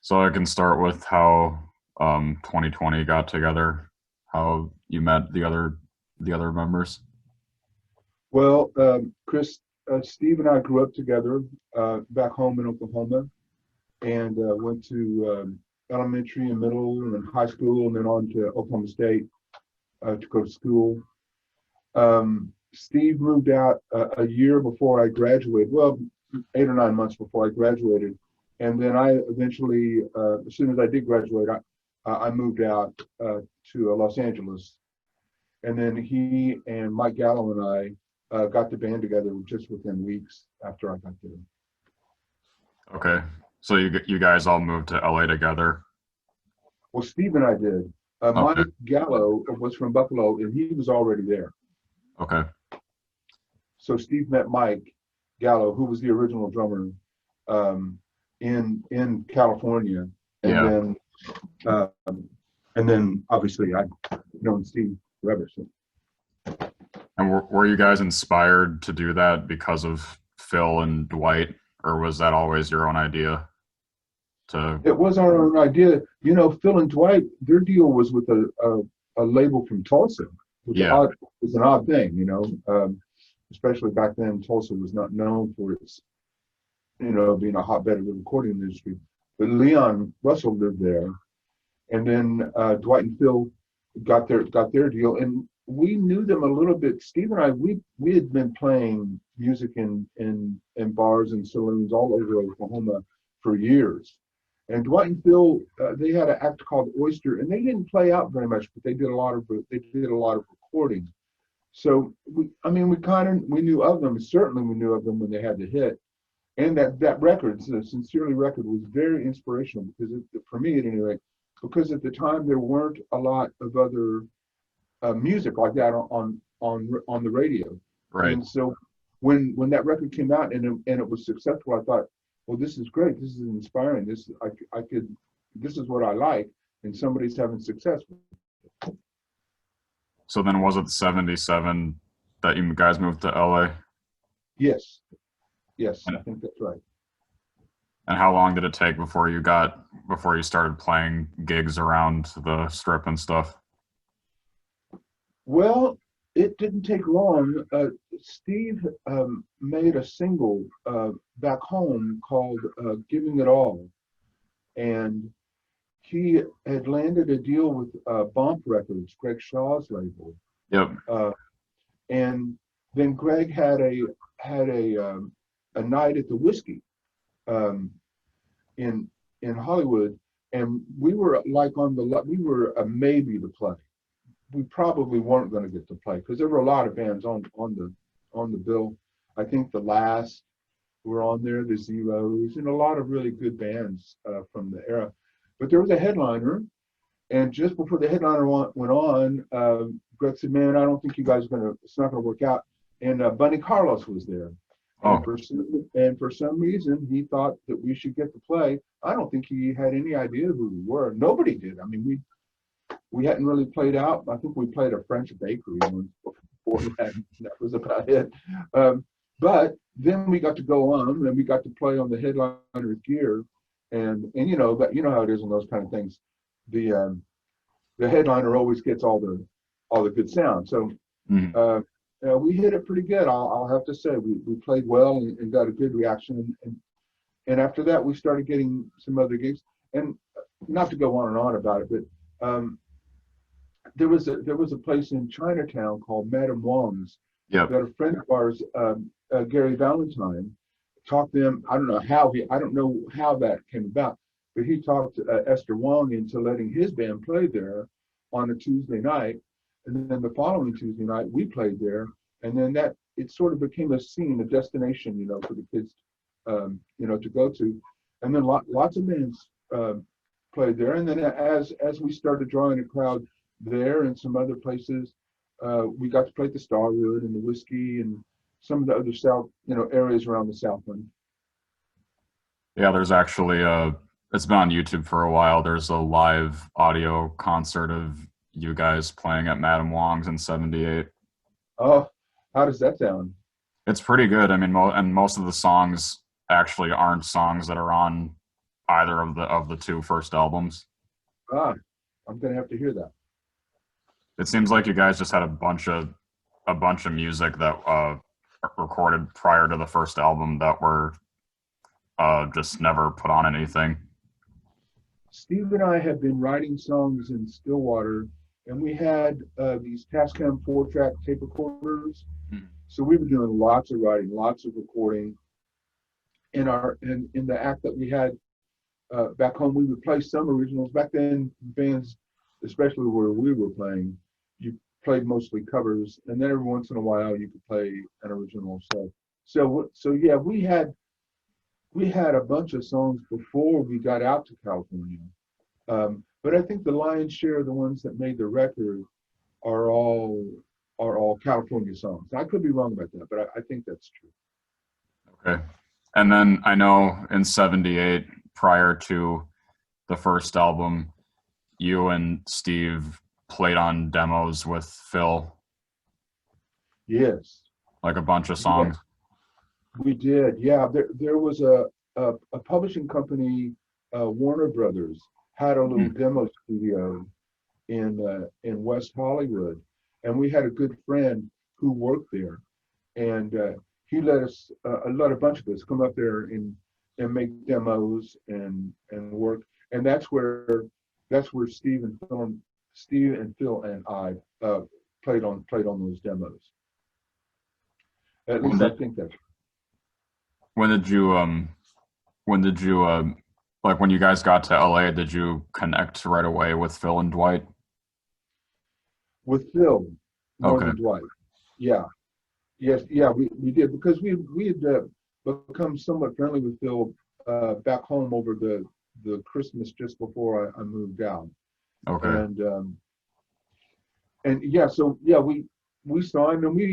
So I can start with how 2020 got together, how you met the other members. Well, Chris, Steve and I grew up together back home in Oklahoma, and went to elementary and middle and high school, and then on to Oklahoma State to go to school. Steve moved out a year before I graduated. Well, 8 or 9 months before I graduated, and then I eventually, as soon as I did graduate, I moved out to Los Angeles, and then he and Mike Gallo and I got the band together just within weeks after I got there. Okay, so you guys all moved to LA together. Well, Steve and I did. Okay. Mike Gallo was from Buffalo, and he was already there. Okay. So Steve met Mike Gallo, who was the original drummer, in California, and Yeah. then obviously I've known Steve forever. So. And were you guys inspired to do that because of Phil and Dwight, or was that always your own idea? It was our own idea. You know, Phil and Dwight, their deal was with a label from Tulsa, which was an odd thing, you know, especially back then. Tulsa was not known for its, being a hotbed of the recording industry. But Leon Russell lived there, and then Dwight and Phil got their deal, and we knew them a little bit. Steve and I, we had been playing music in bars and saloons all over Oklahoma for years. And Dwight and Phil, they had an act called Oyster, and they didn't play out very much, but they did a lot of recording. So we knew of them. Certainly, we knew of them when they had the hit. And that record, the Sincerely record, was very inspirational because for me at any rate, because at the time there weren't a lot of other music like that on the radio. Right. And so when that record came out and it was successful, I thought, well, this is great. This is inspiring. This is what I like, and somebody's having success. So then, was it 77 that you guys moved to LA? Yes, I think that's right. And how long did it take before you started playing gigs around the Strip and stuff? Well, it didn't take long. Steve made a single back home called Giving It All. And he had landed a deal with Bomp Records, Greg Shaw's label. Yep. And then Greg had a night at the Whiskey in Hollywood, and we were we were a maybe to play. We probably weren't going to get to play because there were a lot of bands on the bill. I think the Last were on there, the Zeros, and a lot of really good bands from the era. But there was a headliner, and just before the headliner went on, Greg said, "Man, I don't think you guys it's not going to work out." And Bunny Carlos was there. Oh. And for some reason, he thought that we should get to play. I don't think he had any idea who we were. Nobody did. I mean, we hadn't really played out. I think we played a French bakery once before that. That was about it. But then we got to go on, and we got to play on the headliner's gear. And but you know how it is on those kind of things. The headliner always gets all the good sound. So we hit it pretty good. I'll have to say we played well and got a good reaction. And after that, we started getting some other gigs. And not to go on and on about it, but there was a place in Chinatown called Madame Wong's. Yep. That a friend of ours, Gary Valentine, talked them. I don't know how that came about, but he talked Esther Wong into letting his band play there on a Tuesday night, and then the following Tuesday night we played there, and then it sort of became a scene, a destination, for the kids, to go to, and then lots of bands played there, and then as we started drawing a crowd there and some other places, we got to play at the Starwood and the Whiskey and some of the other South, areas around the Southland. Yeah, there's actually it's been on YouTube for a while. There's a live audio concert of you guys playing at Madame Wong's in '78. Oh, how does that sound? It's pretty good. I mean, and most of the songs actually aren't songs that are on either of the two first albums. Ah, I'm gonna have to hear that. It seems like you guys just had a bunch of music that recorded prior to the first album that were just never put on anything. Steve and I had been writing songs in Stillwater, and we had these Tascam 4-track tape recorders. Mm. So we were doing lots of writing, lots of recording. In the act that we had back home, we would play some originals. Back then, bands, especially where we were playing, you played mostly covers, and then every once in a while you could play an original. So yeah, we had a bunch of songs before we got out to California. But I think the lion's share of the ones that made the record are all California songs. I could be wrong about that, but I think that's true. Okay. And then I know in 78, prior to the first album, you and Steve played on demos with Phil. Yes. Like a bunch of songs. Yeah, we did. Yeah. There was a publishing company, Warner Brothers, had a little demo studio in West Hollywood. And we had a good friend who worked there. And he let a bunch of us come up there and make demos and work. And that's where Steve and Phil and I played on those demos. At least I think that's. When did you like when you guys got to LA, did you connect right away with Phil and Dwight? With Phil more than Dwight. Yeah. Yes, yeah, we did, because we had become somewhat friendly with Phil back home over the Christmas just before I moved out. Okay. And yeah, so yeah, we saw him, and we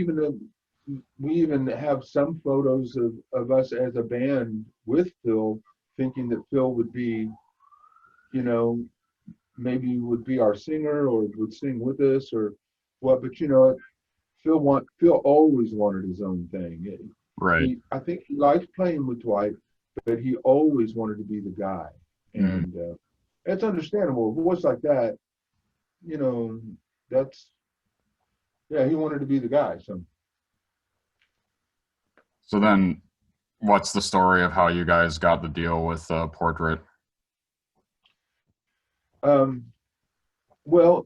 even have some photos of us as a band with Phil, thinking that Phil would be, maybe would be our singer or would sing with us or what, but Phil always wanted his own thing. Right. I think he liked playing with Dwight, but he always wanted to be the guy. And it's understandable. A voice like that, he wanted to be the guy. So then, what's the story of how you guys got the deal with Portrait? Well,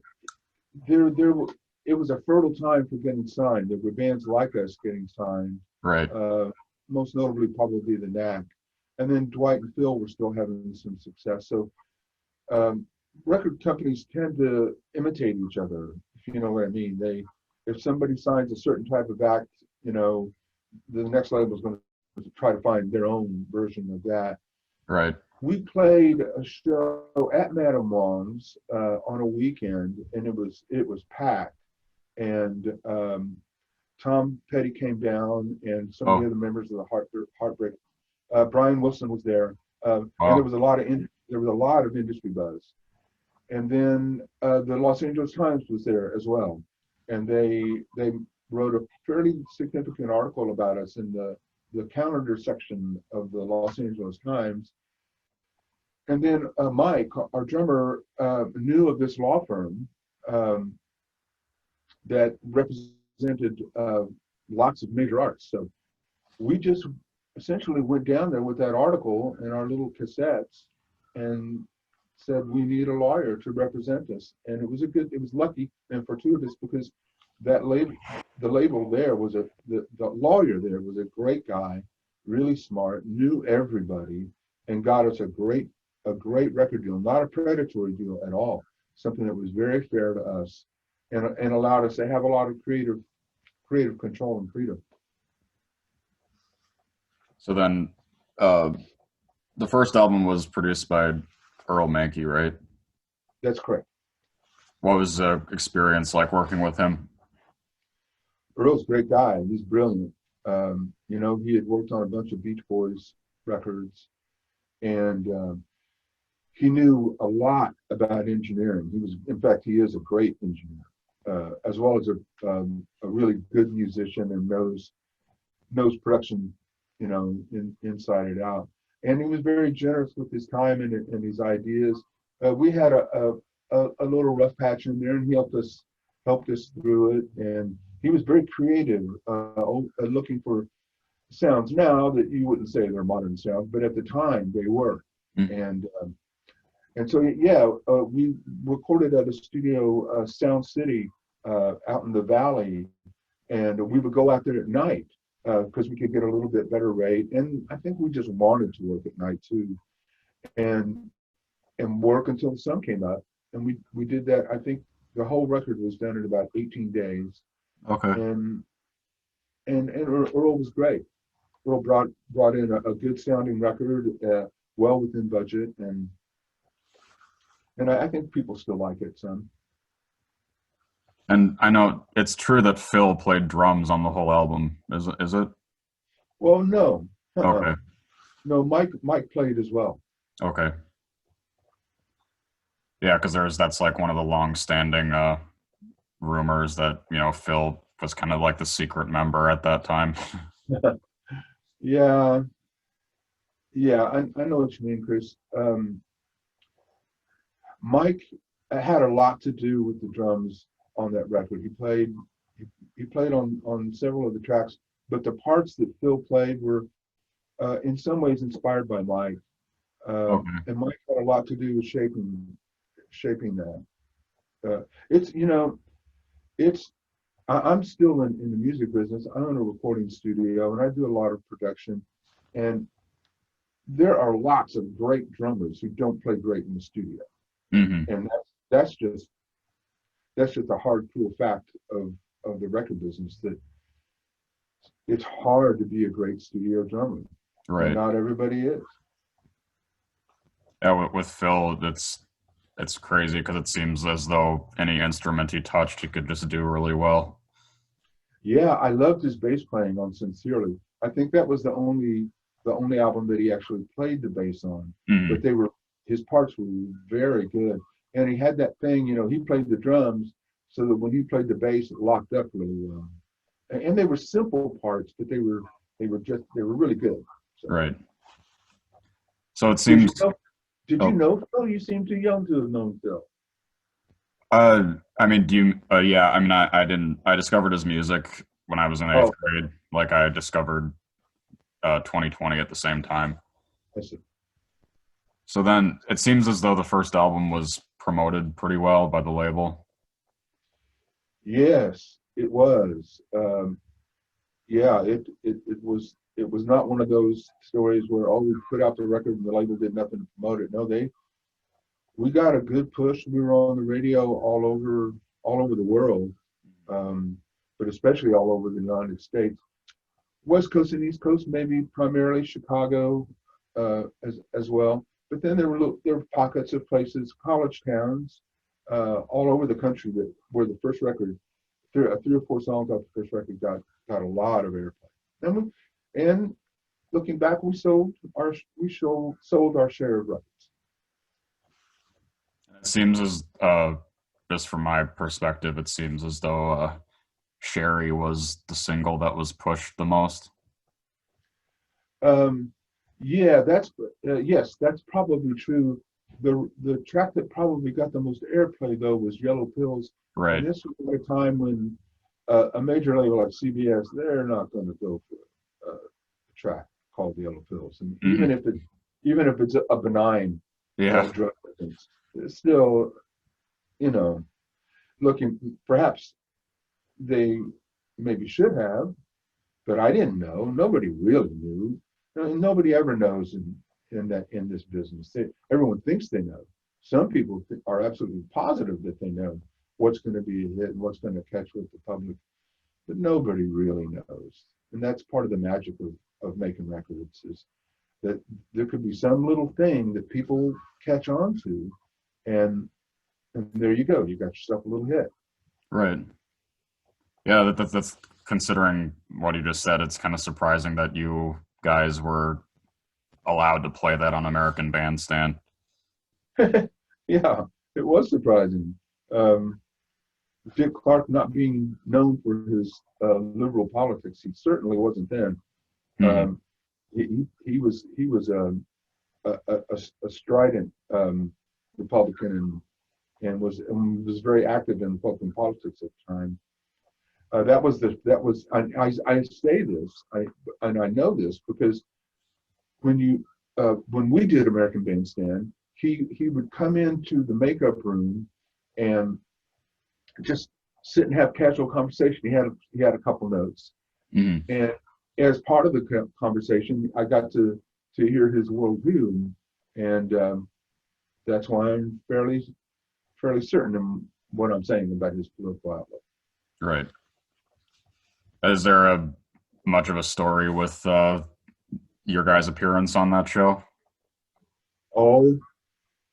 it was a fertile time for getting signed. There were bands like us getting signed. Right. Most notably, probably the Knack. And then Dwight and Phil were still having some success. So record companies tend to imitate each other, if you know what I mean. If somebody signs a certain type of act, the next label is going to try to find their own version of that. Right. We played a show at Madame Wong's on a weekend, and it was packed. And Tom Petty came down, and some of the other members of the Heartbreak. Brian Wilson was there, and there was a lot of industry buzz. And then the Los Angeles Times was there as well, and they wrote a fairly significant article about us in the calendar section of the Los Angeles Times. And then Mike, our drummer, knew of this law firm that represented lots of major artists. So we just essentially went down there with that article and our little cassettes and said, we need a lawyer to represent us. And it was lucky and fortuitous, because the label there was the lawyer there was a great guy, really smart, knew everybody, and got us a great record deal, not a predatory deal at all, something that was very fair to us and allowed us to have a lot of creative control and freedom. So then the first album was produced by Earl Mankey, right? That's correct. What was the experience like working with him? Earl's a great guy. He's brilliant. He had worked on a bunch of Beach Boys records, and he knew a lot about engineering. He is a great engineer, as well as a really good musician and knows production, inside and out. and he was very generous with his time and his ideas. We had a little rough patch in there, and he helped us through it. And he was very creative, looking for sounds now that you wouldn't say they're modern sounds, but at the time they were. And so yeah, we recorded at a studio, Sound City, out in the valley, and we would go out there at night because we could get a little bit better rate. And I think we just wanted to work at night too, and work until the sun came up. And we did that. I think the whole record was done in about 18 days. Okay. And Earl was great. Earl brought in a good sounding record, well within budget, and I think people still like it some. And I know it's true that Phil played drums on the whole album. Is it? Well, no. Okay. No, Mike played as well. Okay. Yeah, because that's like one of the long-standing rumors that, you know, Phil was kind of like the secret member at that time. Yeah, I know what you mean, Chris. Mike had a lot to do with the drums on that record. He played on several of the tracks, but the parts that Phil played were in some ways inspired by Mike. Okay. And Mike had a lot to do with shaping that. It's, you know, I'm still in the music business. I own a recording studio, and I do a lot of production. And there are lots of great drummers who don't play great in the studio. And that's just a hard, cruel fact of the record business, that it's hard to be a great studio drummer. Right. And not everybody is. Yeah, with Phil, it's crazy because it seems as though any instrument he touched, he could just do really well. Yeah, I loved his bass playing on Sincerely. I think that was the only album that he actually played the bass on. But his parts were very good. And he had that thing, you know, he played the drums so that when he played the bass, it locked up really well. And they were simple parts, but they were really good. So. Right. So it seems. Did you know Phil? You seem too young to have known Phil. I mean, do you? Yeah, I mean, I didn't. I discovered his music when I was in 8th grade. Like I discovered 2020 at the same time. I see. So then it seems as though the first album was promoted pretty well by the label. Yes, it was. Yeah, it was. It was not one of those stories where we put out the record and the label did nothing to promote it. No, we got a good push. We were on the radio all over the world, but especially all over the United States, West Coast and East Coast, maybe primarily Chicago as well. But then there were pockets of places, college towns, all over the country where the first record, three or four songs off the first record got a lot of airplay. And looking back, we sold our share of records. It seems as just from my perspective, it seems as though Sherry was the single that was pushed the most. Yeah, that's probably true. The track that probably got the most airplay though was Yellow Pills. Right. And this was at a time when a major label like CBS, they're not going to go for a track called Yellow Pills, and even if it's a benign drug, it's still, you know, looking. Perhaps they maybe should have, but I didn't know. Nobody really knew. Nobody ever knows in this business. Everyone thinks they know. Some people are absolutely positive that they know what's going to be a hit and what's going to catch with the public, but nobody really knows. And that's part of the magic of making records, is that there could be some little thing that people catch on to, and there you go. You got yourself a little hit. Right. Yeah, that's considering what you just said. It's kind of surprising that you guys were allowed to play that on American Bandstand. Yeah, it was surprising. Dick Clark not being known for his liberal politics, he certainly wasn't then. he was a strident Republican and was very active in politics at the time. That was I say this and I know this because when we did American Bandstand, he would come into the makeup room and just sit and have casual conversation. He had a couple notes, and as part of the conversation, I got to hear his worldview, and that's why I'm fairly certain in what I'm saying about his political outlook. Right. Is there much of a story with your guys' appearance on that show? Oh,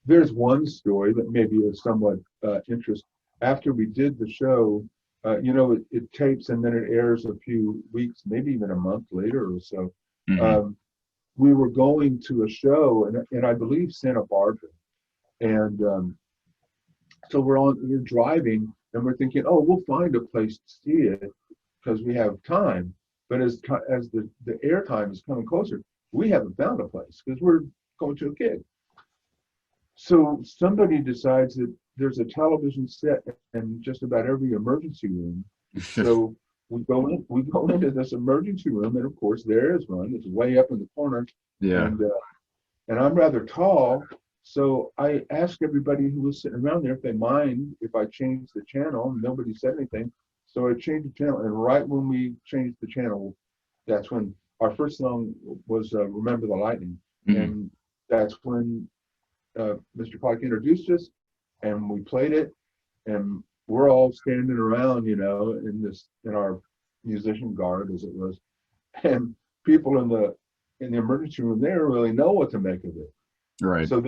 there's one story that may be of somewhat interest. After we did the show, it tapes and then it airs a few weeks, maybe even a month later or so. We were going to a show in I believe Santa Barbara, and so we're driving and we're thinking, oh, we'll find a place to see it because we have time. But as the air time is coming closer, we haven't found a place because we're going to a gig. So somebody decides that there's a television set in just about every emergency room. So we go into this emergency room, and of course there is one. It's way up in the corner. Yeah. And I'm rather tall, so I asked everybody who was sitting around there if they mind if I changed the channel. And nobody said anything. So I changed the channel, and right when we changed the channel, that's when our first song was "Remember the Lightning," and that's when Mr. Clark introduced us, and we played it, and we're all standing around, in our musician garb, as it was, and people in the emergency room, they don't really know what to make of it. Right. So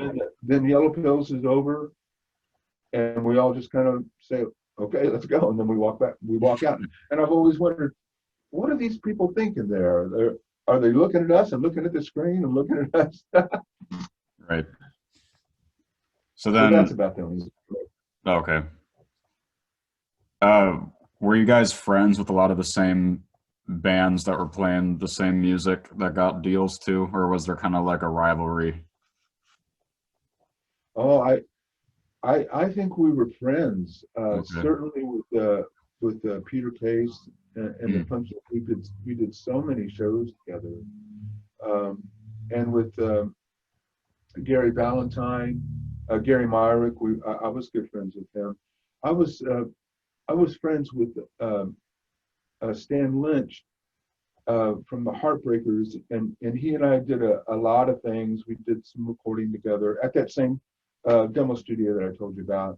then Yellow Pills is over, and we all just kind of say, okay, let's go, and then we walk out. And I've always wondered, what are these people thinking there? Are they looking at us and looking at the screen and looking at us? Right. So that's about them. Okay. Were you guys friends with a lot of the same bands that were playing the same music that got deals too, or was there kind of like a rivalry? Oh, I think we were friends. Okay. Certainly with Peter Pace and the Punch. We did so many shows together, and with Gary Valentine. Gary Myrick, I was good friends with him. I was friends with Stan Lynch from the Heartbreakers, and he and I did a lot of things. We did some recording together at that same demo studio that I told you about.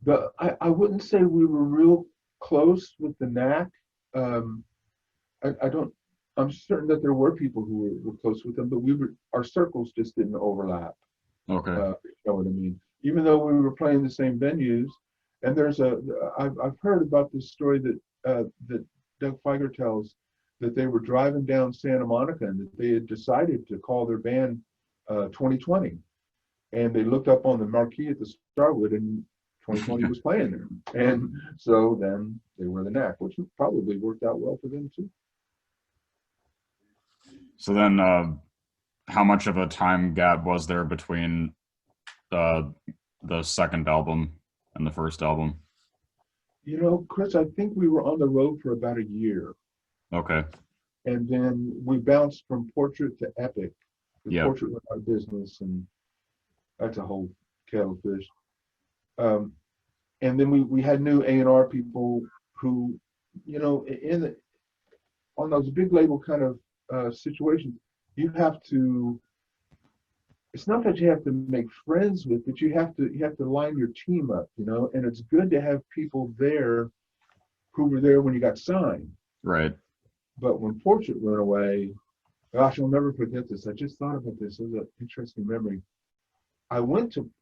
But I wouldn't say we were real close with the Knack. I'm certain that there were people who were close with them, but our circles just didn't overlap. Okay. You know what I mean? Even though we were playing the same venues, and I've heard about this story that Doug Feiger tells, that they were driving down Santa Monica and that they had decided to call their band 2020, and they looked up on the marquee at the Starwood, and 2020 was playing there, and so then they were the Knack, which probably worked out well for them too. So then, how much of a time gap was there between the second album and the first album? Chris, I think we were on the road for about a year. Okay. And then we bounced from Portrait to Epic. Yeah. Portrait was our business, and that's a whole kettle of fish. And then we had new A&R people who, on those big label kind of situations, you have to. It's not that you have to make friends with, but you have to line your team up, and it's good to have people there who were there when you got signed. Right. But when Portrait went away, gosh, I'll never forget this. I just thought about this. It was an interesting memory.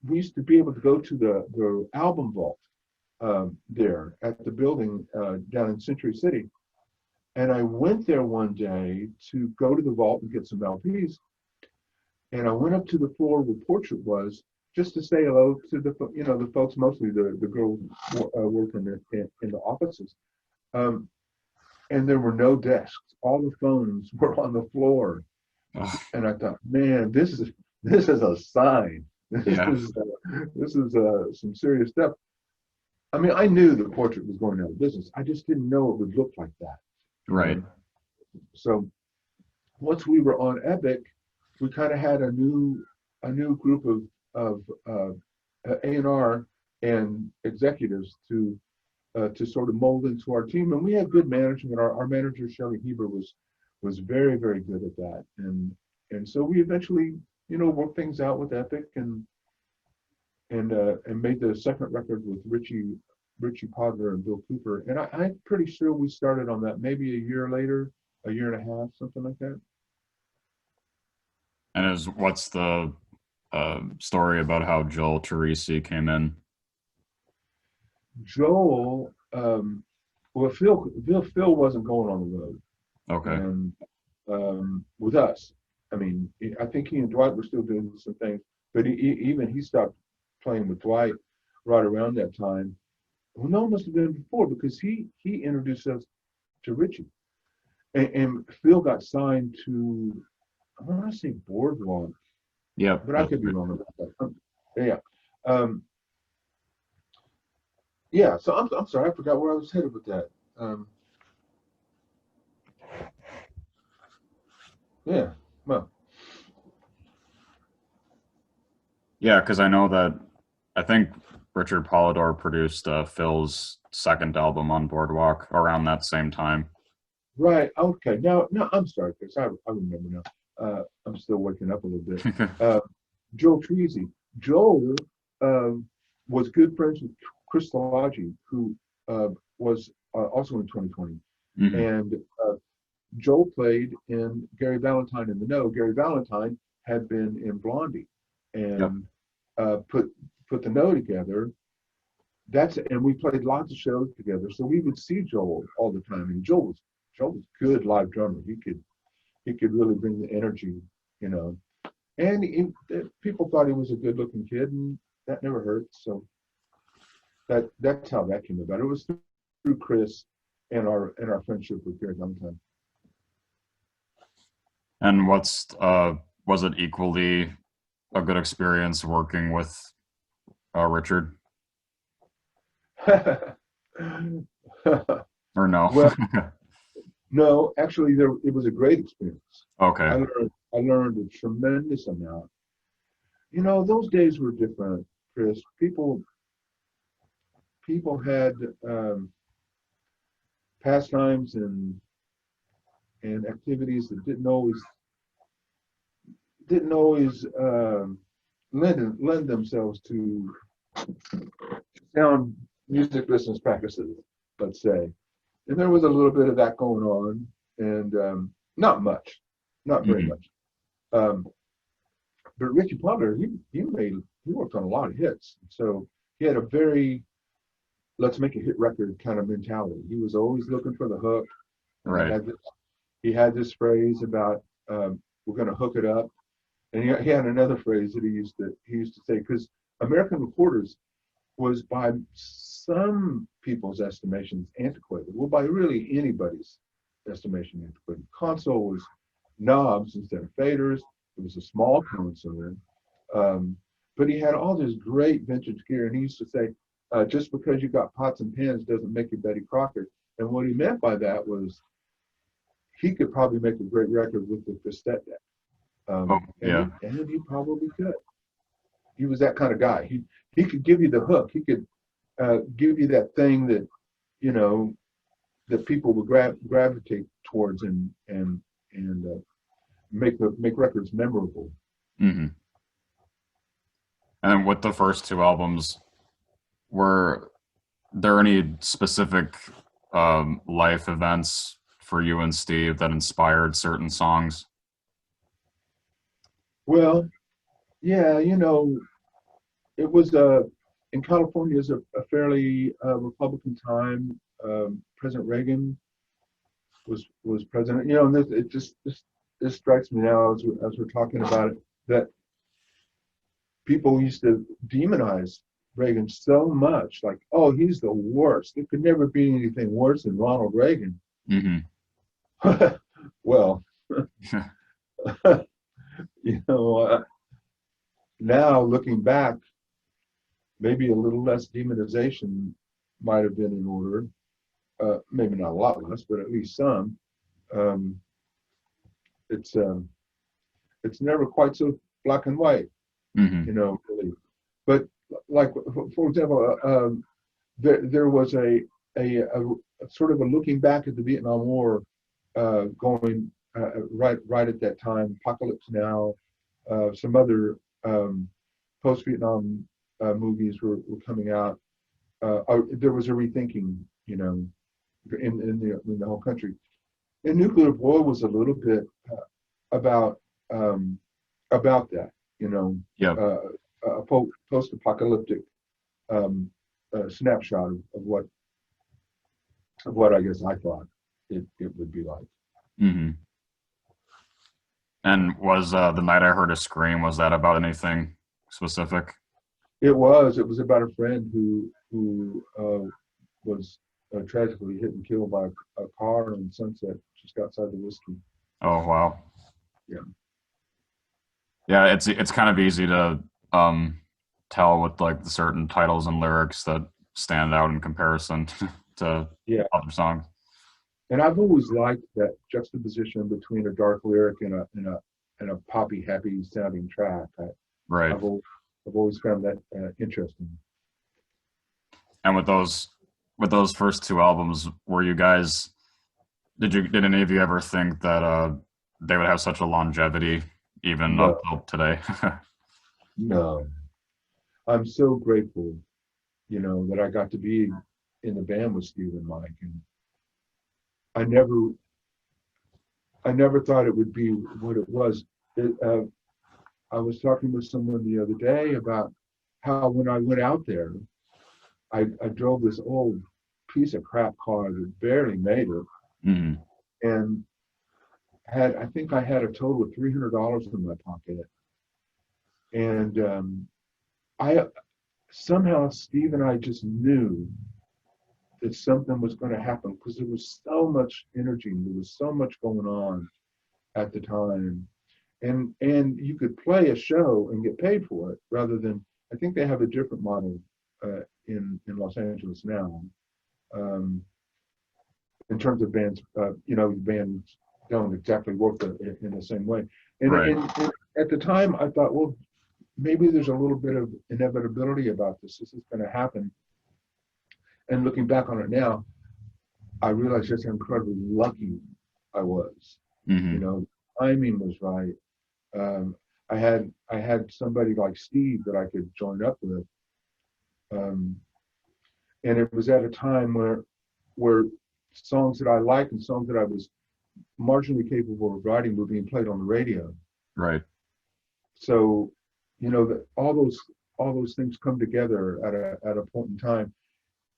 We used to be able to go to the album vault there at the building down in Century City. And I went there one day to go to the vault and get some LPs. And I went up to the floor where Portrait was just to say hello to the folks, mostly the girls working in the offices. and there were no desks. All the phones were on the floor. And I thought, man, this is a sign. This is some serious stuff. I mean, I knew the portrait was going out of business. I just didn't know it would look like that. Right. So once we were on Epic, we kind of had a new group of A&R and executives to sort of mold into our team, and we had good management. Our manager Shelley Heber was very, very good at that, and so we eventually, you know, worked things out with Epic and made the second record with Richie Podler and Bill Cooper, and I'm pretty sure we started on that maybe a year later, a year and a half, something like that. And what's the story about how Joel Teresi came in? Joel, well, Phil wasn't going on the road. Okay. And with us, I mean, I think he and Dwight were still doing some things, but he stopped playing with Dwight right around that time. Well, no, it must have been before, because he introduced us to Richie, and Phil got signed to, I want to say Boardwalk. Yeah, but I could be wrong about that. Yeah. So I'm sorry, I forgot where I was headed with that. Yeah. Well. Yeah, because I know that I think Richard Polidor produced Phil's second album on Boardwalk around that same time. Right. Okay. No, I'm sorry, Chris. I remember now. I'm still waking up a little bit. Joel Teresi. Joel was good friends with Chris Lodgy, who was also in 2020. Mm-hmm. And Joel played in Gary Valentine in the Know. Gary Valentine had been in Blondie and put the Know together. And we played lots of shows together. So we would see Joel all the time. And Joel was good live drummer. He could really bring the energy, you know. And people thought he was a good-looking kid, and that never hurt. So that's how that came about. It was through Chris and our friendship with Gary Valentine. And was it equally a good experience working with Richard? Or no? Well, no, actually, it was a great experience. Okay. I learned a tremendous amount. You know, those days were different, Chris. People had pastimes and activities that didn't always lend themselves to sound music business practices, let's say. And there was a little bit of that going on, and not very much. But Richie Podler, he worked on a lot of hits. So he had a very let's make a hit record kind of mentality. He was always looking for the hook. Right. He had this phrase about we're going to hook it up, and he had another phrase that he used to say, because American Recorders was by some people's estimations antiquated. Well, by really anybody's estimation antiquated. Console was knobs instead of faders. It was a small console, but he had all this great vintage gear, and he used to say, just because you got pots and pans doesn't make you Betty Crocker. And what he meant by that was he could probably make a great record with the cassette deck. And he probably could. He was that kind of guy. He could give you the hook. He could give you that thing that, you know, that people would gravitate towards and make records memorable. Mm-hmm. And with the first two albums, were there any specific life events for you and Steve that inspired certain songs? Well, yeah, you know, it was in California is a fairly Republican time. President Reagan was president. You know, and it just strikes me now as we're talking about it that people used to demonize Reagan so much, like, oh, he's the worst. There could never be anything worse than Ronald Reagan. Mm-hmm. Well, you know, now looking back, maybe a little less demonization might have been in order. Maybe not a lot less, but at least some. Um, it's it's never quite so black and white, Mm-hmm. you know, really. But like, for example, there was a sort of a looking back at the Vietnam War, going right at that time. Apocalypse Now, some other post-Vietnam movies were coming out. There was a rethinking, you know, in the whole country. And Nuclear Boy was a little bit about um, about that, you know, Yep. A post-apocalyptic snapshot of what I guess I thought it would be like. Mm-hmm. And was The Night I Heard a Scream, was that about anything specific? It was about a friend who was tragically hit and killed by a car on Sunset just outside the Whiskey. Oh, wow. Yeah. Yeah, it's kind of easy to tell with like the certain titles and lyrics that stand out in comparison to other songs. And I've always liked that juxtaposition between a dark lyric and a poppy, happy sounding track. Right. I've always found that interesting. And with those first two albums, were you guys did any of you ever think that they would have such a longevity even up till today? No. I'm so grateful, you know, that I got to be in the band with Steve and Mike, and I never thought it would be what it was. I was talking with someone the other day about how when I went out there, I drove this old piece of crap car that barely made it, Mm-hmm. and I think I had a total of $300 in my pocket, and I somehow Steve and I just knew that something was going to happen because there was so much energy, there was so much going on at the time, and you could play a show and get paid for it rather than, I think they have a different model in Los Angeles now, in terms of bands. You know, bands don't exactly work in the same way. And, Right. and at the time, I thought, well, maybe there's a little bit of inevitability about this. This is going to happen. And looking back on it now, I realize just how incredibly lucky I was. Mm-hmm. You know, timing was right. I had somebody like Steve that I could join up with, and it was at a time where songs that I liked and songs that I was marginally capable of writing were being played on the radio. Right. So, you know, that all those things come together at a point in time,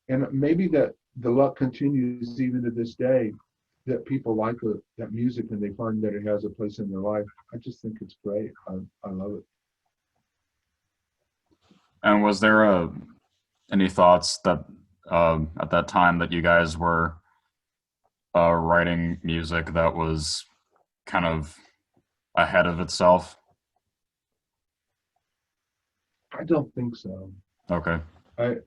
and maybe that the luck continues even to this day, that people like that music and they find that it has a place in their life. I just think it's great. I love it. And was there any thoughts that at that time that you guys were writing music that was kind of ahead of itself? I don't think so. Okay. I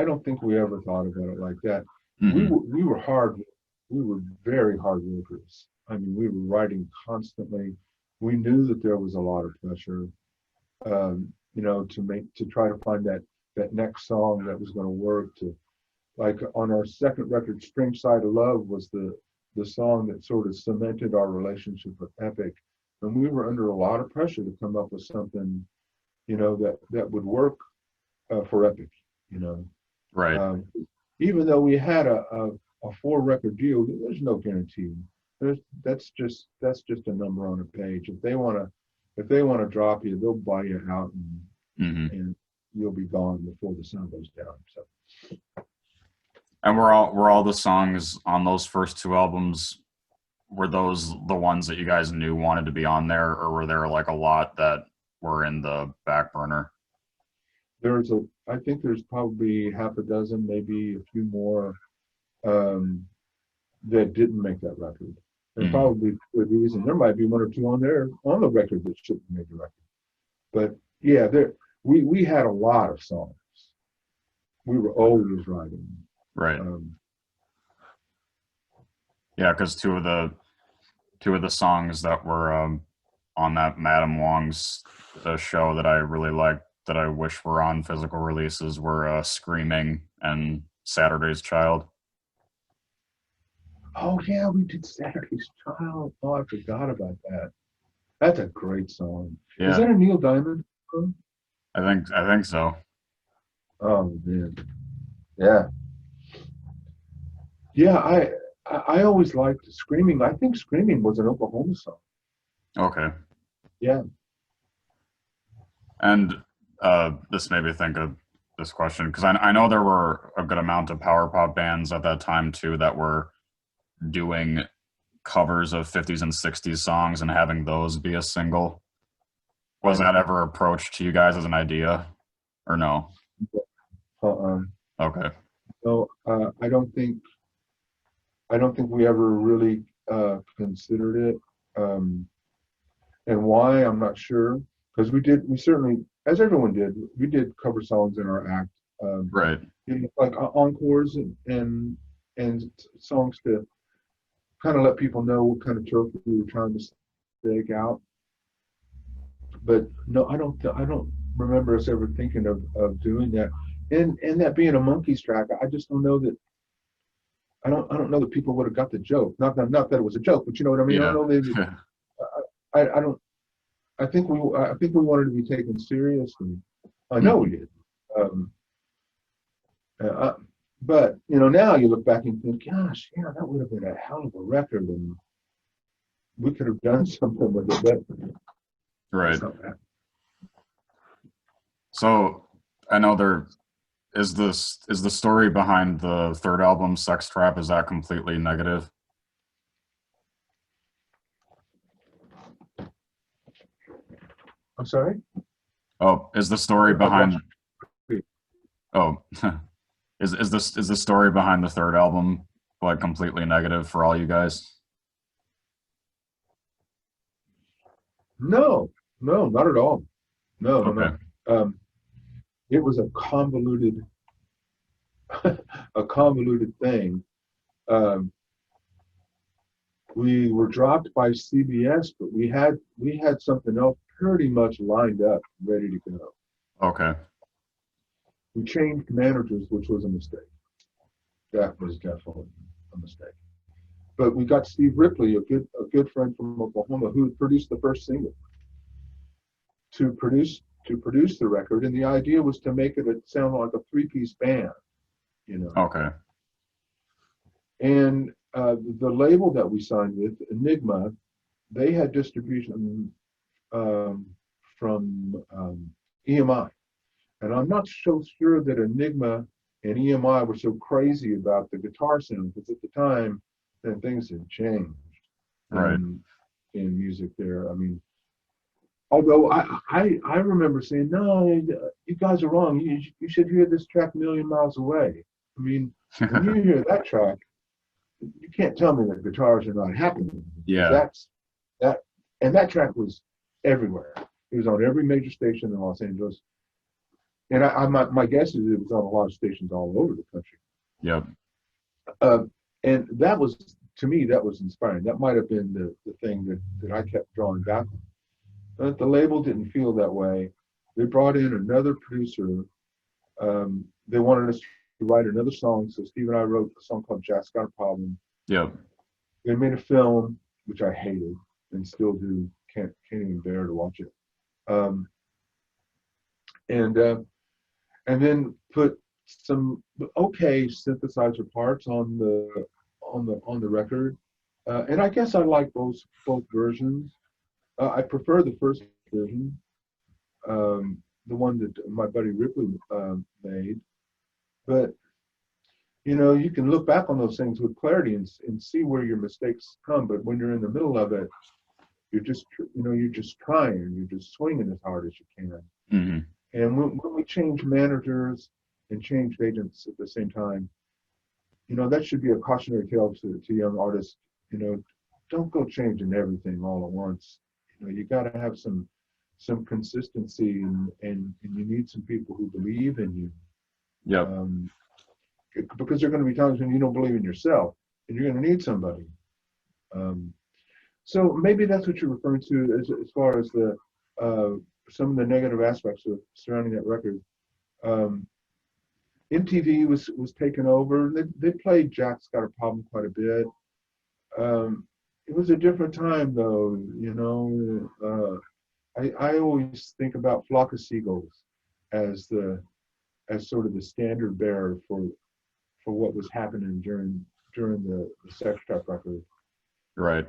don't think we ever thought about it like that. Mm-hmm. We were very hard workers. I mean, we were writing constantly. We knew that there was a lot of pressure, you know, to try to find that next song that was going to work. To, like, on our second record, Strange Side of Love was the song that sort of cemented our relationship with Epic, and we were under a lot of pressure to come up with something, you know, that would work for Epic, you know. Right. Even though we had a 4-record deal, there's no guarantee. That's just a number on a page. If they want to drop you, they'll buy you out, and you'll be gone before the sun goes down. So. And were all the songs on those first two albums, were those the ones that you guys knew wanted to be on there, or were there like a lot that were in the back burner? I think there's probably half a dozen, maybe a few more, that didn't make that record. And probably for good reason. There might be one or two on there on the record that shouldn't have made the record. But yeah, we had a lot of songs. We were always writing. Right. Yeah, because two of the songs that were on that Madame Wong's show that I really liked, that I wish were on physical releases, were "Screaming" and "Saturday's Child." Oh yeah, we did "Saturday's Child." Oh, I forgot about that. That's a great song. Yeah. Is that a Neil Diamond song? I think so. Oh man. Yeah. Yeah, I always liked "Screaming." I think "Screaming" was an Oklahoma song. Okay. Yeah. And this made me think of this question, because I know there were a good amount of power pop bands at that time too that were doing covers of 50s and 60s songs and having those be a single. Was that ever approached to you guys as an idea, or no? Okay. No, I don't think we ever really considered it. And why, I'm not sure, because we certainly, as everyone did, we did cover songs in our act. Right. Like encores and songs to kind of let people know what kind of trophy we were trying to stake out. But no, I don't remember us ever thinking of doing that. And that being a Monkeys track, I just don't know that. I don't know that people would have got the joke. Not that it was a joke, but you know what I mean. Yeah. I don't know. I don't. I think we wanted to be taken seriously. I know we did. But you know, now you look back and think, gosh, yeah, that would have been a hell of a record, and we could have done something with it. But right. So I know there is the story behind the third album, Sex Trap, is that completely negative? I'm sorry? Oh, is the story behind is the story behind the third album like completely negative for all you guys? No, not at all. No, Okay. no. It was a convoluted thing. We were dropped by CBS, but we had something else pretty much lined up, ready to go. Okay. We changed managers, which was a mistake. That was definitely a mistake. But we got Steve Ripley, a good friend from Oklahoma, who had produced the first single, to produce the record, and the idea was to make it sound like a three-piece band, you know. Okay. And the label that we signed with, Enigma, they had distribution from EMI. And I'm not so sure that Enigma and EMI were so crazy about the guitar sound, because at the time, then things had changed in music there. I mean, although I remember saying, no, you guys are wrong. You should hear this track "Million Miles Away." I mean, when you hear that track, you can't tell me that guitars are not happening. Yeah. And that track was everywhere. It was on every major station in Los Angeles. And my guess is it was on a lot of stations all over the country. Yep. And that was, to me, that was inspiring. That might have been the thing that I kept drawing back on. But the label didn't feel that way. They brought in another producer. They wanted us to write another song. So Steve and I wrote a song called "Jack's Got a Problem." Yep. They made a film, which I hated and still do. Can't even bear to watch it. And then put some okay synthesizer parts on the record. And I guess I like both versions. I prefer the first version, the one that my buddy Ripley made. But you know, you can look back on those things with clarity and see where your mistakes come. But when you're in the middle of it, you're just trying, you're just swinging as hard as you can. Mm-hmm. And when we changed managers and changed agents at the same time, that should be a cautionary tale to young artists. Don't go changing everything all at once. You got to have some consistency, and you need some people who believe in you. Yeah. Because there are going to be times when you don't believe in yourself, and you're going to need somebody. So maybe that's what you're referring to as far as the some of the negative aspects of surrounding that record. MTV was taken over. They played Jack's Got a Problem quite a bit. It was a different time, though. I always think about Flock of Seagulls as sort of the standard bearer for what was happening during the Sex Trap record. Right.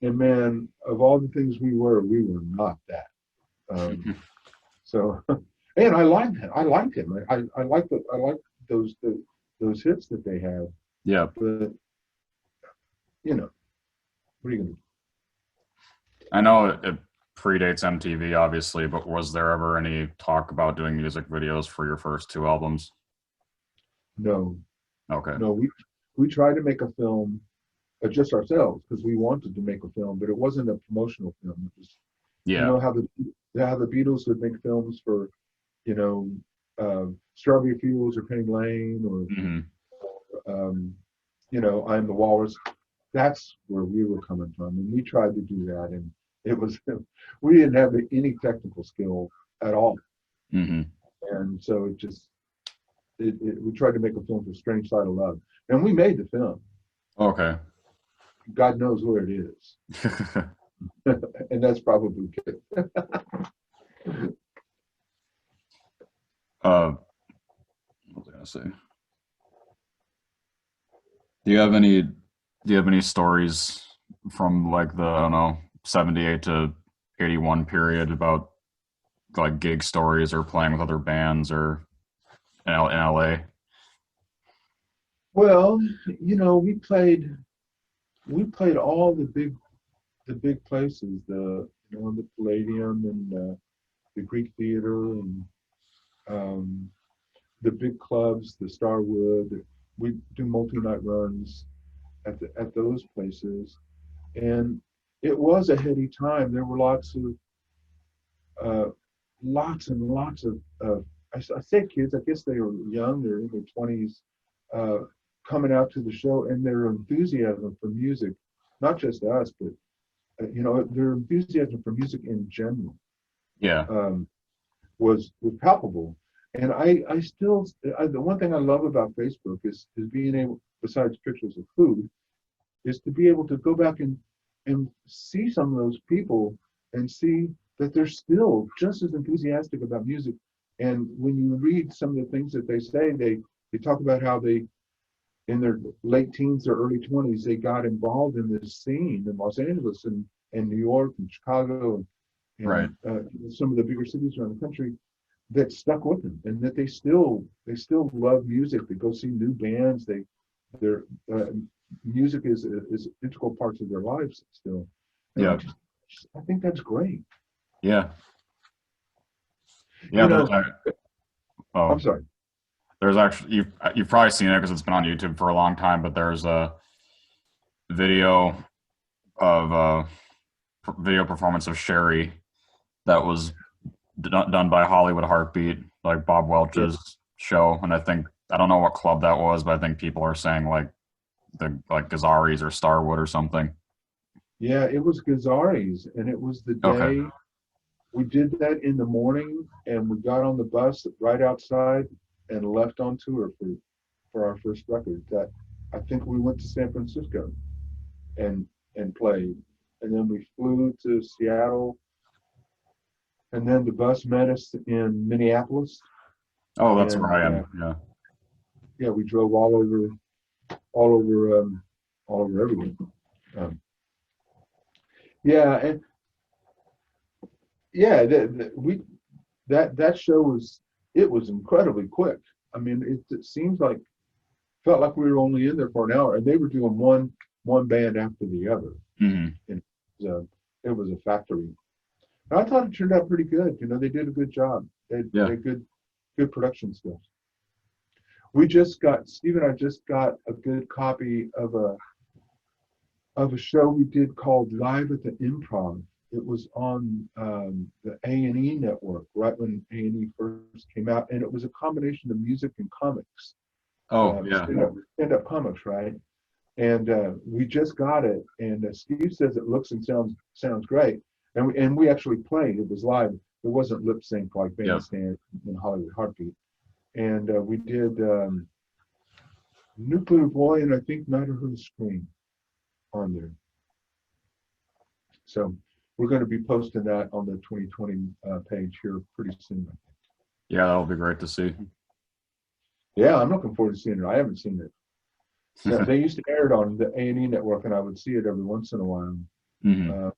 And man, of all the things we were not that. So, and I liked him. I liked those hits that they had. Yeah. But what are you gonna do? I know it predates MTV, obviously, but was there ever any talk about doing music videos for your first two albums? No. Okay. No, we tried to make a film just ourselves because we wanted to make a film, but it wasn't a promotional film. It was, how the Beatles would make films for, Strawberry Fields or Penny Lane or, I'm the Walrus. That's where we were coming from, and we tried to do that, and it was we didn't have any technical skill at all, and so it just we tried to make a film for Strange Side of Love, and we made the film. Okay. God knows where it is. And that's probably good. What was I gonna say? Do you have any stories from like the, I don't know, 78 to 81 period about like gig stories or playing with other bands or in LA? Well, we played all the big places, the Palladium and the Greek Theater and the big clubs, the Starwood. We do multi-night runs at those places, and it was a heady time. There were lots and lots of I say kids, I guess they were young, they're in their 20s, coming out to the show, and their enthusiasm for music, not just us, but their enthusiasm for music in general, was palpable. And I still, the one thing I love about Facebook is being able, besides pictures of food, is to be able to go back and see some of those people and see that they're still just as enthusiastic about music. And when you read some of the things that they say, they talk about how they, in their late teens or early 20s, they got involved in this scene in Los Angeles and New York and Chicago and Right. Some of the bigger cities around the country that stuck with them, and that they still love music. They go see new bands. Their music is integral parts of their lives still. And Yeah. I think that's great. Yeah. Yeah. I'm sorry. There's actually, you've probably seen it because it's been on YouTube for a long time, but there's a video of video performance of Sherry that was done by Hollywood Heartbeat, like Bob Welch's show. And I don't know what club that was, but I think people are saying like Gazzari's or Starwood or something. Yeah, it was Gazzari's, and it was the day we did that in the morning, and we got on the bus right outside and left on tour for our first record. That I think we went to San Francisco and played, and then we flew to Seattle, and then the bus met us in Minneapolis. Oh, that's where I am. Yeah, we drove all over everywhere. That show was incredibly quick. I mean, it felt like we were only in there for an hour, and they were doing one band after the other. And it was a factory. And I thought it turned out pretty good. They did a good job. They had good production skills. Steve and I just got a good copy of a show we did called Live at the Improv. It was on the A&E network, right when A&E first came out, and it was a combination of music and comics. Oh, yeah. Stand-up comics, right? And we just got it, and Steve says it looks and sounds great, and we actually played. It was live. It wasn't lip sync like Bandstand in Hollywood Heartbeat. And we did Nuclear Boy and I think Night of the Scream on there. So we're going to be posting that on the 2020 page here pretty soon. Yeah, that'll be great to see. Yeah, I'm looking forward to seeing it. I haven't seen it. Yeah, they used to air it on the A&E network, and I would see it every once in a while. Mm-hmm.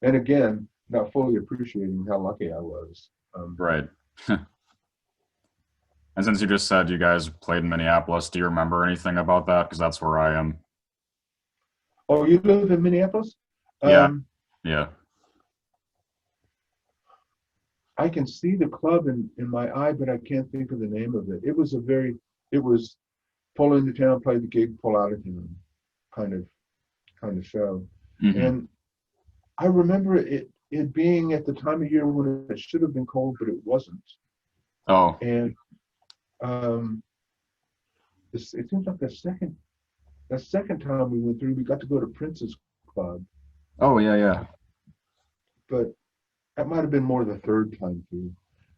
And again, not fully appreciating how lucky I was. Right. And since you just said you guys played in Minneapolis, do you remember anything about that? Because that's where I am. Oh, you live in Minneapolis? Yeah. Yeah. I can see the club in my eye, but I can't think of the name of it. It was pull into town, play the gig, pull out of town kind of show. Mm-hmm. And I remember it being at the time of year when it should have been cold, but it wasn't. Oh. And it seems like the second time we went through, we got to go to Prince's Club. Oh, yeah. But that might have been more the third time through.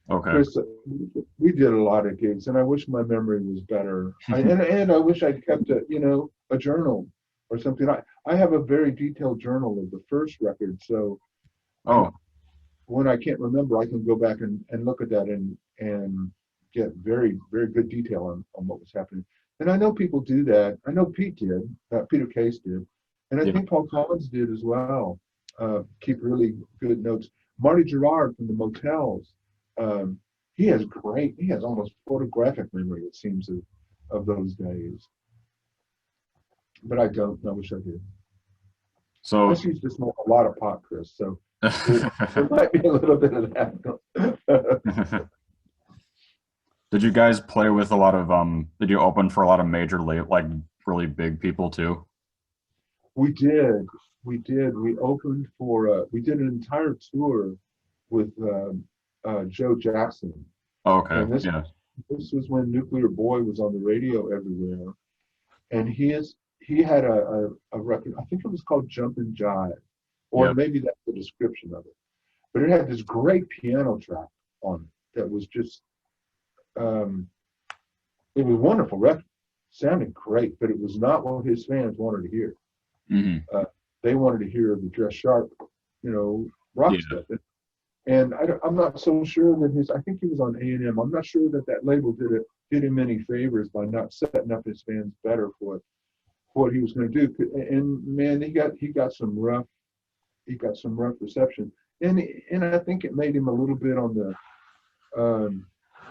Okay. Chris, we did a lot of gigs, and I wish my memory was better. And I wish I'd kept a journal or something. I have a very detailed journal of the first record, so when I can't remember, I can go back and look at that and get very, very good detail on what was happening. And I know people do that. I know Pete did, Peter Case did, and I think Paul Collins did as well. Keep really good notes. Marty Gerard from the Motels, he has almost photographic memory, it seems, of those days. But I don't. I wish I did. So I used to smoke a lot of pot, Chris, so there might be a little bit of that. Did you guys play with a lot of did you open for a lot of major like really big people too? We did. We opened for we did an entire tour with Joe Jackson. Oh, okay. And this was when Nuclear Boy was on the radio everywhere. And he had a record, I think it was called Jump and Jive, or maybe that's the description of it. But it had this great piano track on it that was just it was a wonderful record. Sounded great, but it was not what his fans wanted to hear. Mm-hmm. They wanted to hear the Dress Sharp, rock stuff. And I'm not so sure that I think he was on A&M. I'm not sure that label did him any favors by not setting up his fans better for what he was going to do. And man, he got some rough reception. And I think it made him a little bit on the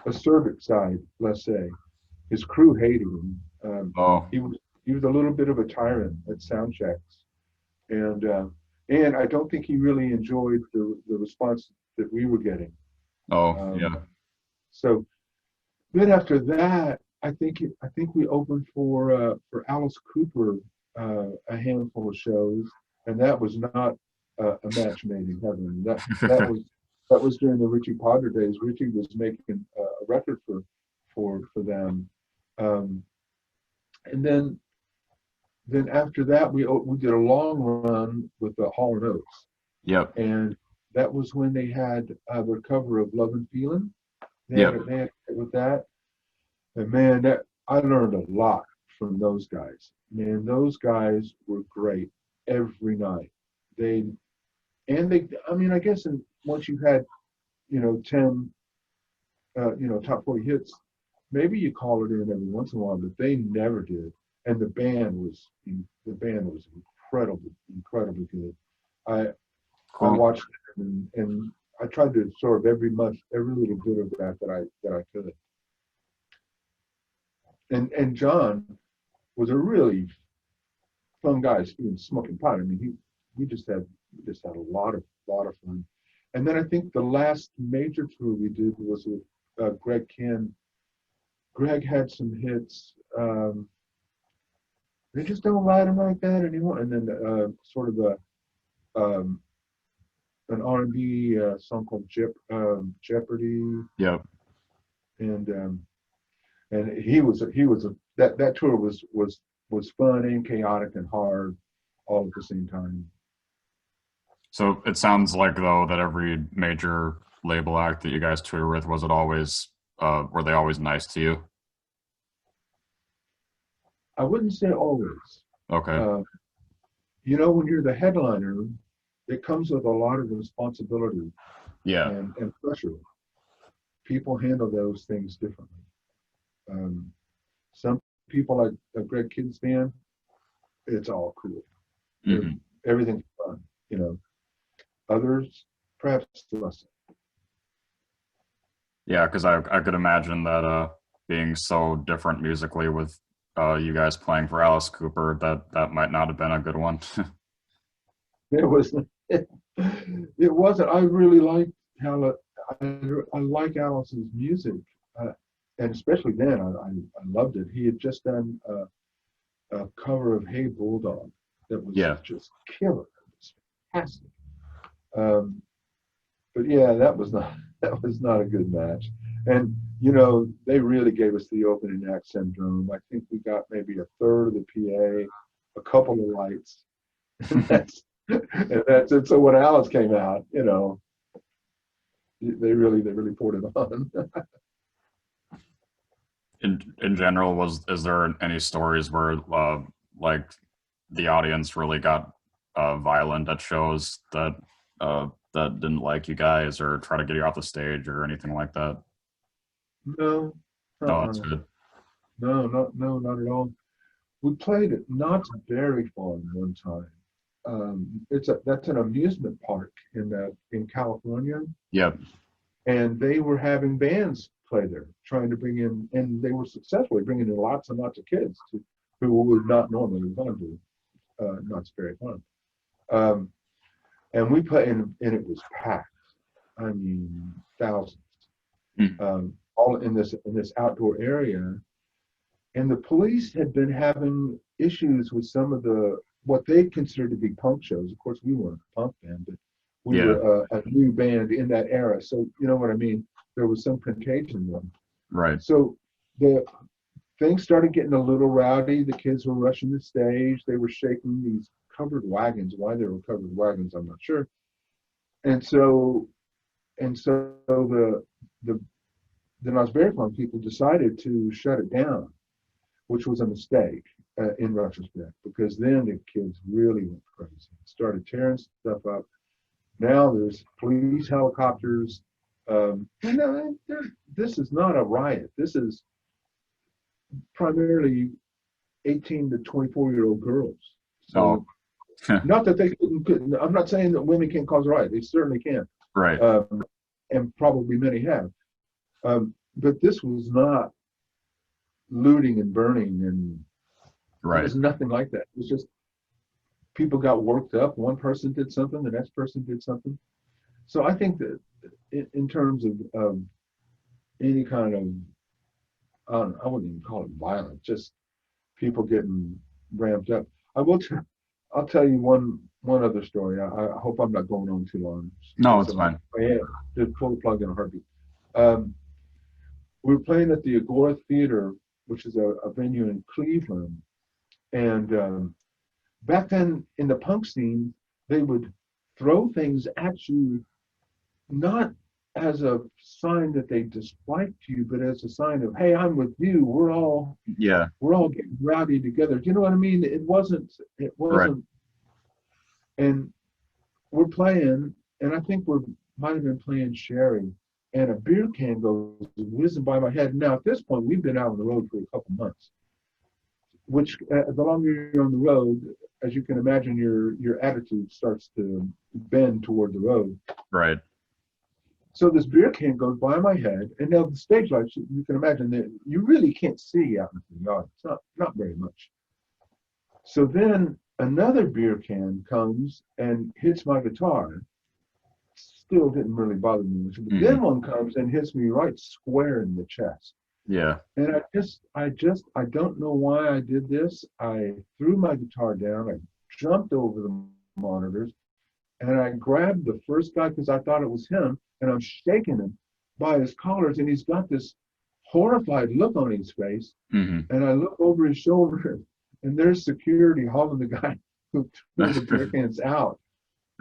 acerbic side, let's say. His crew hated him. He was a little bit of a tyrant at sound checks, and I don't think he really enjoyed the response that we were getting. So then after that, I think we opened for Alice Cooper a handful of shows, and that was not a match made in heaven. That was during the Richie Potter days. Richie was making a record for them. And then after that, we did a long run with the Hall & Oates. Yep. And that was when they had their cover of Love and Feeling. They had with that. And man, I learned a lot from those guys. Man, those guys were great every night. I guess once you had, 10, top 40 hits, maybe you call it in every once in a while, but they never did. And the band was incredibly good. I watched it and I tried to absorb every little bit of that I could. And John was a really fun guy, smoking pot. I mean, we just had a lot of fun. And then I think the last major tour we did was with Greg Greg had some hits. They just don't write them like that anymore. And then sort of an R&B song called Jeopardy. Yep. And that tour was fun and chaotic and hard all at the same time. So it sounds like, though, that every major label act that you guys tour with, was it always, were they always nice to you? I wouldn't say always. Okay. You know, when you're the headliner, it comes with a lot of responsibility. Yeah. And pressure. People handle those things differently. Some people, like Greg Kidd's band, it's all cool. Mm-hmm. Everything's fun, you know. Others, perhaps less. Yeah, because I could imagine that being so different musically with you guys playing for Alice Cooper, that might not have been a good one. It wasn't. I really liked how I like Alice's music, and especially then I loved it. He had just done a cover of Hey Bulldog that was just killer. It was fantastic. But yeah, that was not a good match. And you know, they really gave us the opening act syndrome. I think we got maybe a third of the PA, a couple of lights, and that's it. So when Alice came out, you know, they really poured it on. In general, is there any stories where like the audience really got violent at shows that didn't like you guys or try to get you off the stage or anything like that? No. No, that's good. No, not at all. We played at Knott's Berry Farm one time. That's an amusement park in California. Yep. And they were having bands play there, trying to bring in, and they were successfully bringing in lots and lots of kids who would not normally have gone to Knott's Berry Farm. And we played, and it was packed. I mean, thousands. All in this outdoor area. And the police had been having issues with some of what they considered to be punk shows. Of course, we weren't a punk band, but we were a new band in that era. So you know what I mean? There was some contagion there. Right. So the things started getting a little rowdy. The kids were rushing the stage. They were shaking these covered wagons. Why they were covered wagons, I'm not sure. And so the Knott's Berry Farm people decided to shut it down, which was a mistake in retrospect, because then the kids really went crazy, started tearing stuff up. Now there's police helicopters. This is not a riot. This is primarily 18 to 24-year-old girls. So, not that they couldn't. I'm not saying that women can't cause a riot. They certainly can. Right. And probably many have. But this was not looting and burning, and right. It was nothing like that. It was just people got worked up. One person did something, the next person did something. So I think that in terms of any kind of, I wouldn't even call it violent, just people getting ramped up. I'll tell you one other story. I hope I'm not going on too long. No, it's fine. Yeah, just pull the plug in a heartbeat. We were playing at the Agora Theater, which is a venue in Cleveland. And back then in the punk scene, they would throw things at you, not as a sign that they disliked you, but as a sign of, hey, I'm with you. We're all getting rowdy together. Do you know what I mean? It wasn't. Right. And we're playing, and I think might have been playing Sherry, and a beer can goes whizzing by my head. Now, at this point, we've been out on the road for a couple months, which the longer you're on the road, as you can imagine, your attitude starts to bend toward the road. Right. So this beer can goes by my head, and now the stage lights, you can imagine that you really can't see out into the audience, not very much. So then another beer can comes and hits my guitar. Still didn't really bother me much. But then one comes and hits me right square in the chest. Yeah. And I don't know why I did this. I threw my guitar down, I jumped over the monitors, and I grabbed the first guy because I thought it was him, and I'm shaking him by his collars, and he's got this horrified look on his face. Mm-hmm. And I look over his shoulder, and there's security hauling the guy who threw the beer cans out.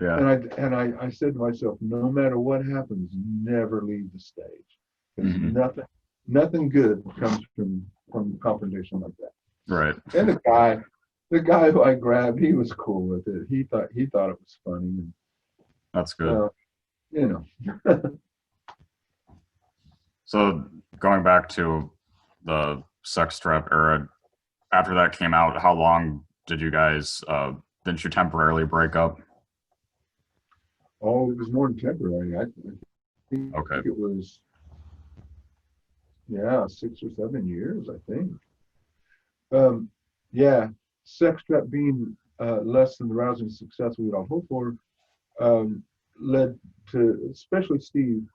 Yeah. And I said to myself, no matter what happens, never leave the stage. Because nothing good comes from confrontation like that. Right. And the guy who I grabbed, he was cool with it. He thought it was funny. And, that's good. You know. So going back to the Sex Trap era, after that came out, how long did you guys, didn't you temporarily break up? Oh, it was more than temporary. I think it was, 6 or 7 years, I think. Sex Trap being less than the rousing success we'd all hoped for, led to, especially Steve,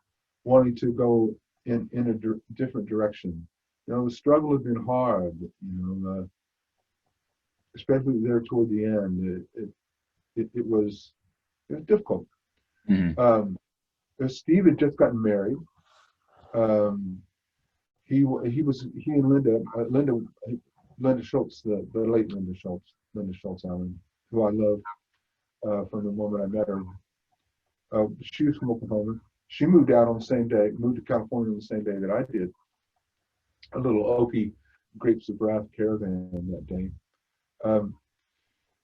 wanting to go in a different direction. You know, the struggle had been hard, especially there toward the end. It was difficult. Mm-hmm. Steve had just gotten married. He and Linda Schultz, the late Linda Schultz Allen, who I love from the moment I met her. She was from Oklahoma. She moved to California on the same day that I did. A little Okie Grapes of Wrath caravan that day.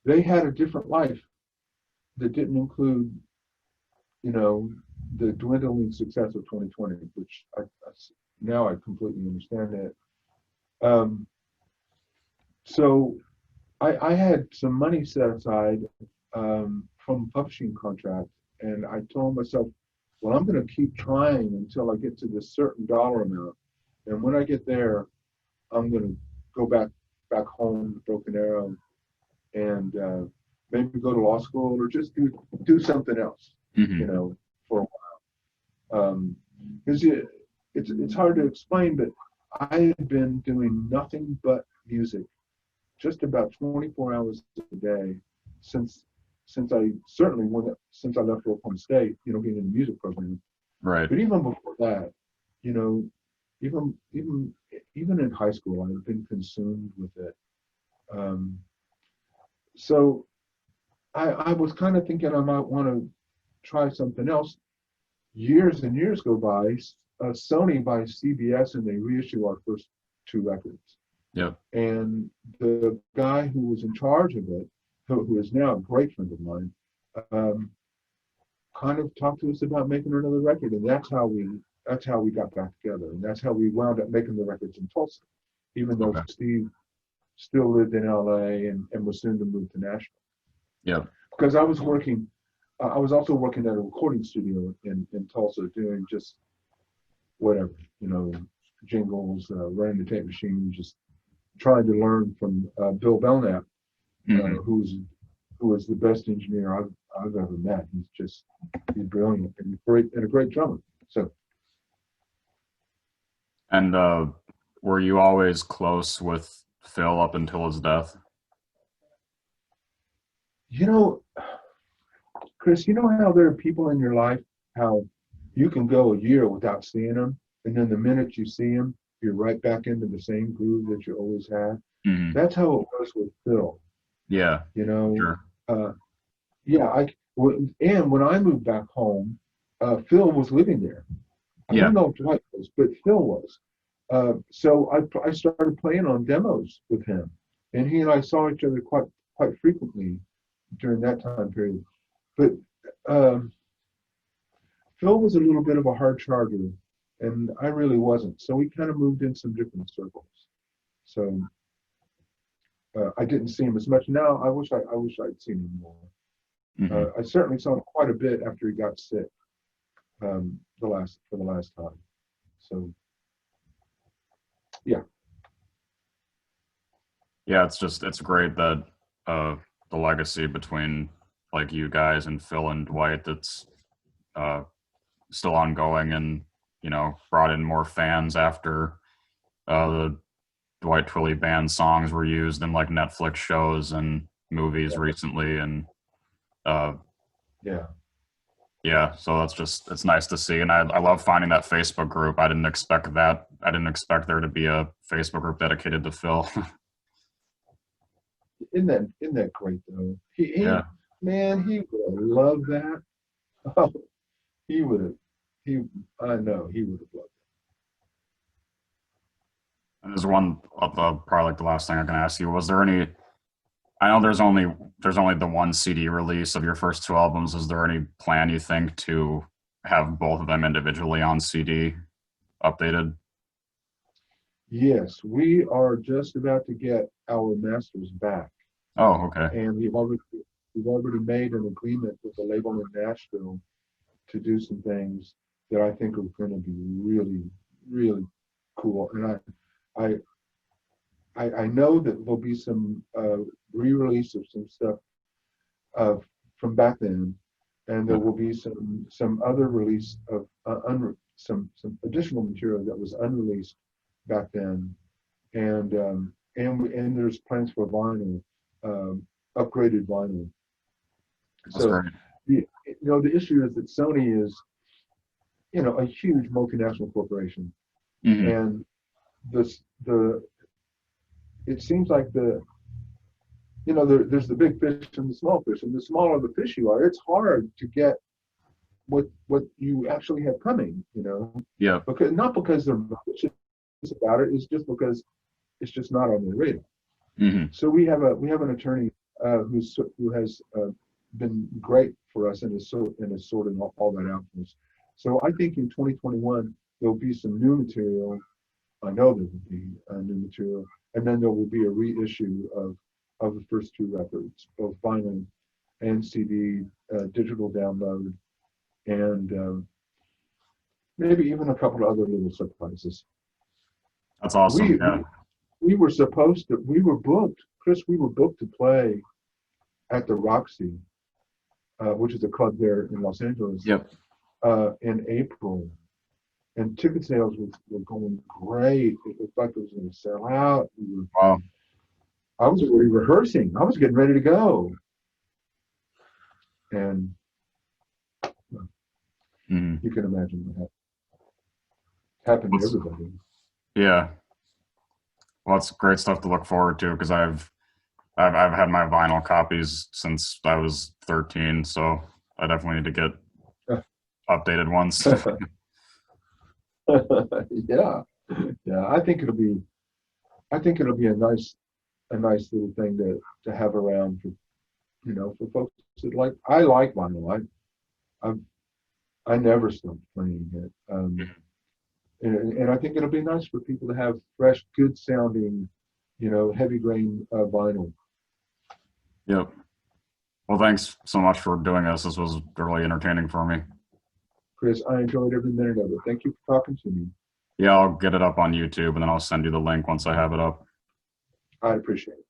They had a different life that didn't include, the dwindling success of 2020, which now I completely understand that. So I had some money set aside from a publishing contract, and I told myself, well, I'm going to keep trying until I get to this certain dollar amount, and when I get there, I'm going to go back home to Broken Arrow and maybe go to law school or just do something else, for a while. Because it's hard to explain, but I had been doing nothing but music, just about 24 hours a day since I left Oklahoma State, being in the music program. Right. But even before that, even in high school, I've been consumed with it. So I was kind of thinking I might want to try something else. Years and years go by. Sony buys CBS, and they reissue our first 2 records. Yep. And the guy who was in charge of it, who is now a great friend of mine, kind of talked to us about making another record, and that's how we got back together, and that's how we wound up making the records in Tulsa, even though Steve still lived in LA and was soon to move to Nashville. Yeah. Because I was also working at a recording studio in Tulsa, doing just whatever, jingles, running the tape machine, just trying to learn from Bill Belknap, who was the best engineer I've ever met. He's brilliant and a great drummer. So. And were you always close with Phil up until his death? Chris, how there are people in your life, how you can go a year without seeing them, and then the minute you see them, you're right back into the same groove that you always had. Mm-hmm. That's how it was with Phil. Yeah. Sure. And when I moved back home, Phil was living there. I don't know if Dwight was, but Phil was. So I started playing on demos with him, and he and I saw each other quite frequently during that time period. But Phil was a little bit of a hard charger, and I really wasn't. So we kind of moved in some different circles. So I didn't see him as much. Now I wish I'd seen him more. Mm-hmm. I certainly saw him quite a bit after he got sick for the last time. So yeah. Yeah, it's great that the legacy between like you guys and Phil and Dwight that's still ongoing, and brought in more fans after The Dwight Twilley band songs were used in like Netflix shows and movies recently, and yeah, so it's nice to see. And I love finding that Facebook group. I didn't expect that. I didn't expect there to be a Facebook group dedicated to Phil. Isn't that great though? Yeah. Man, he would have loved that. Oh, he would have. I know he would have loved it. And there's one of the probably like the last thing I can ask you. Was there any? I know there's only the one CD release of your first two albums. Is there any plan you think to have both of them individually on CD updated? Yes, we are just about to get our masters back. Oh, okay. And we've already made an agreement with the label in Nashville to do some things that I think are going to be really, really cool. And I know that there'll be some re-release of some stuff from back then, and there will be some other release of some additional material that was unreleased back then, and there's plans for vinyl, upgraded vinyl. That's great. The issue is that Sony is, a huge multinational corporation, and it seems like there's the big fish and the small fish, and the smaller the fish you are, it's hard to get what you actually have coming, Yeah. Not because they're malicious about it, it's just because it's just not on their radar. So we have an attorney who has been great for us and is sorting all that out for us. So I think in 2021 there'll be some new material. I know there will be new material, and then there will be a reissue of the first two records, both vinyl and CD, digital download, and maybe even a couple of other little surprises. That's awesome. We were booked, Chris. We were booked to play at the Roxy, which is a club there in Los Angeles. Yep. In April, and ticket sales were going great. It looked like it was going to sell out. Wow. I was already rehearsing. I was getting ready to go, and you can imagine what happened to everybody. Yeah. Well, it's great stuff to look forward to, because I've had my vinyl copies since I was 13, so I definitely need to get updated ones. Yeah. I think it'll be a nice little thing to have around for folks that like. I like vinyl. I never stopped playing it, and I think it'll be nice for people to have fresh, good sounding, heavy grain vinyl. Yep. Well, thanks so much for doing this. This was really entertaining for me. Chris, I enjoyed every minute of it. Thank you for talking to me. Yeah, I'll get it up on YouTube, and then I'll send you the link once I have it up. I appreciate it.